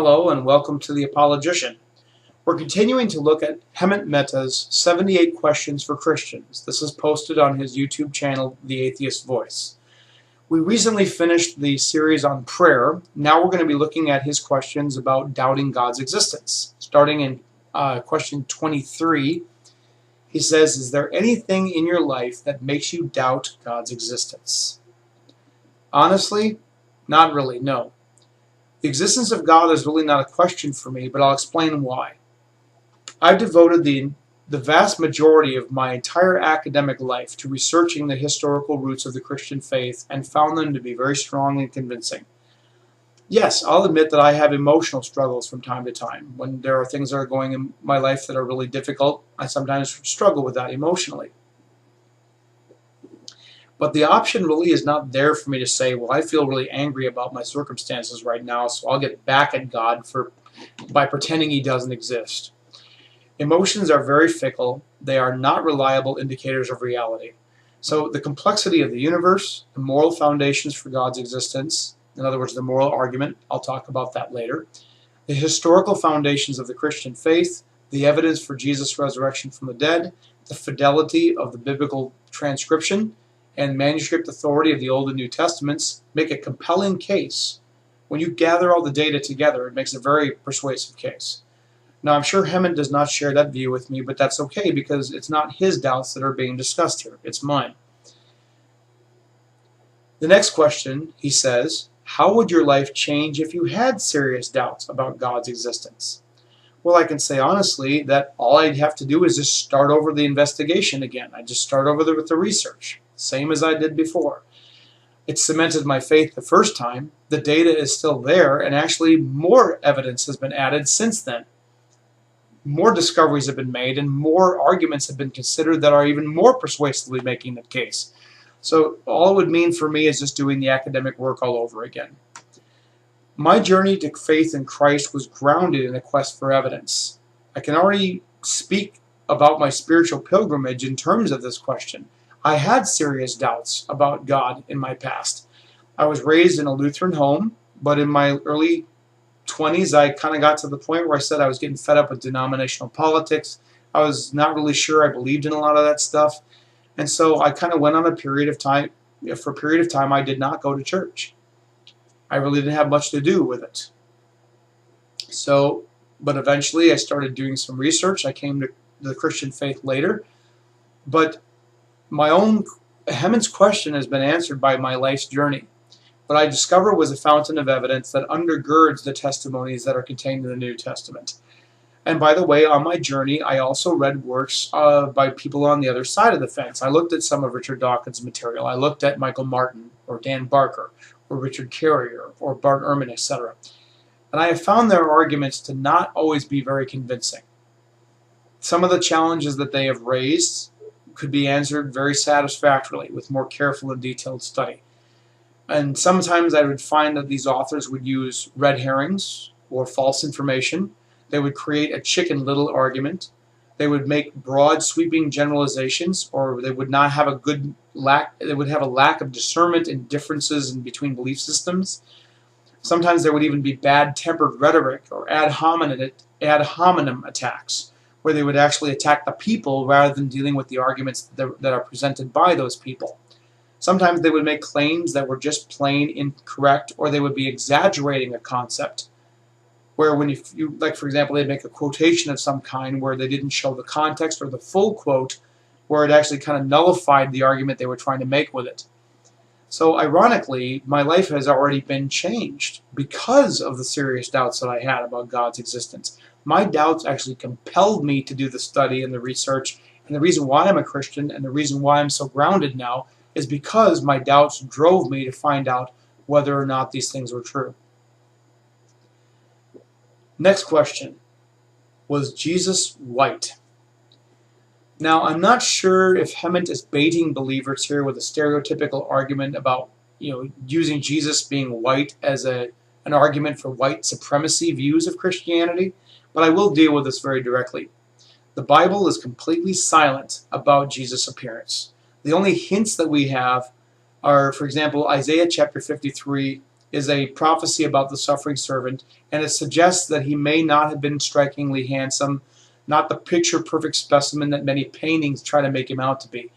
Hello and welcome to The Apologician. We're continuing to look at Hemant Mehta's 78 Questions for Christians. This is posted on his YouTube channel, The Atheist Voice. We recently finished the series on prayer. Now we're going to be looking at his questions about doubting God's existence. Starting in question 23, he says, is there anything in your life that makes you doubt God's existence? Honestly, not really, no. The existence of God is really not a question for me, but I'll explain why. I've devoted the vast majority of my entire academic life to researching the historical roots of the Christian faith and found them to be very strong and convincing. Yes, I'll admit that I have emotional struggles from time to time. When there are things that are going in my life that are really difficult, I sometimes struggle with that emotionally. But the option really is not there for me to say, well, I feel really angry about my circumstances right now, so I'll get back at God by pretending He doesn't exist. Emotions are very fickle. They are not reliable indicators of reality. So the complexity of the universe, the moral foundations for God's existence, in other words, the moral argument, I'll talk about that later, the historical foundations of the Christian faith, the evidence for Jesus' resurrection from the dead, the fidelity of the biblical transcription, and manuscript authority of the Old and New Testaments make a compelling case. When you gather all the data together, it makes a very persuasive case. Now, I'm sure Hemant does not share that view with me, but that's okay because it's not his doubts that are being discussed here. It's mine. The next question, he says, how would your life change if you had serious doubts about God's existence? Well, I can say honestly that all I'd have to do is just start over the investigation again. I'd just start over with the research, same as I did before. It cemented my faith the first time. The data is still there, and actually more evidence has been added since then. More discoveries have been made, and more arguments have been considered that are even more persuasively making the case. So all it would mean for me is just doing the academic work all over again. My journey to faith in Christ was grounded in a quest for evidence. I can already speak about my spiritual pilgrimage in terms of this question. I had serious doubts about God in my past. I was raised in a Lutheran home, but in my early 20s, I kind of got to the point where I said I was getting fed up with denominational politics. I was not really sure I believed in a lot of that stuff. And so I kind of went on a period of time, for a period of time, I did not go to church. I really didn't have much to do with it. But eventually I started doing some research. I came to the Christian faith later. But Hemant's question has been answered by my life's journey. What I discovered was a fountain of evidence that undergirds the testimonies that are contained in the New Testament. And by the way, on my journey, I also read works by people on the other side of the fence. I looked at some of Richard Dawkins' material. I looked at Michael Martin, or Dan Barker, or Richard Carrier, or Bart Ehrman, etc. And I have found their arguments to not always be very convincing. Some of the challenges that they have raised could be answered very satisfactorily with more careful and detailed study. And sometimes I would find that these authors would use red herrings or false information. They would create a Chicken Little argument. They would make broad, sweeping generalizations, or they would not have they would have a lack of discernment in differences in between belief systems. Sometimes there would even be bad-tempered rhetoric or ad hominem attacks, where they would actually attack the people rather than dealing with the arguments that are presented by those people. Sometimes they would make claims that were just plain incorrect, or they would be exaggerating a concept, where like for example, they'd make a quotation of some kind where they didn't show the context or the full quote, where it actually kind of nullified the argument they were trying to make with it. So ironically, my life has already been changed because of the serious doubts that I had about God's existence. My doubts actually compelled me to do the study and the research, and the reason why I'm a Christian and the reason why I'm so grounded now is because my doubts drove me to find out whether or not these things were true. Next question. Was Jesus white? Now, I'm not sure if Hemant is baiting believers here with a stereotypical argument about, using Jesus being white as an argument for white supremacy views of Christianity, but I will deal with this very directly. The Bible is completely silent about Jesus' appearance. The only hints that we have are, for example, Isaiah chapter 53 is a prophecy about the suffering servant, and it suggests that he may not have been strikingly handsome, not the picture-perfect specimen that many paintings try to make him out to be.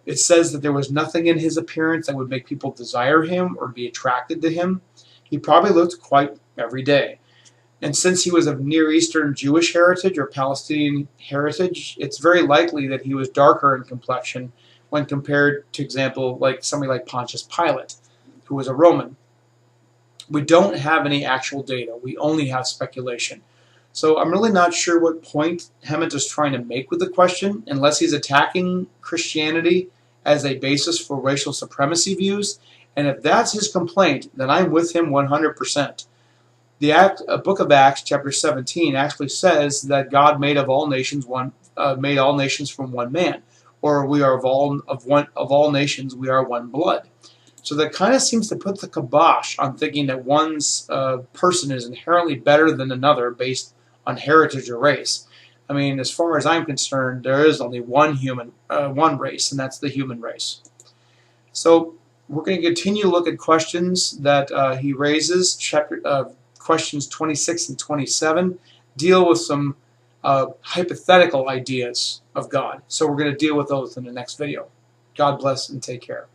It says that there was nothing in his appearance that would make people desire him or be attracted to him. He probably looked quite everyday. And since he was of Near Eastern Jewish heritage or Palestinian heritage, it's very likely that he was darker in complexion when compared to, example, like somebody like Pontius Pilate, who was a Roman. We don't have any actual data. We only have speculation. So I'm really not sure what point Hammett is trying to make with the question, unless he's attacking Christianity as a basis for racial supremacy views. And if that's his complaint, then I'm with him 100%. The book of Acts, chapter 17, actually says that God made all nations from one man, or we are of all nations we are one blood. So that kind of seems to put the kibosh on thinking that one's person is inherently better than another based on heritage or race. I mean, as far as I'm concerned, there is only one race, and that's the human race. So we're going to continue to look at questions that he raises. Questions 26 and 27 deal with some hypothetical ideas of God. So we're going to deal with those in the next video. God bless and take care.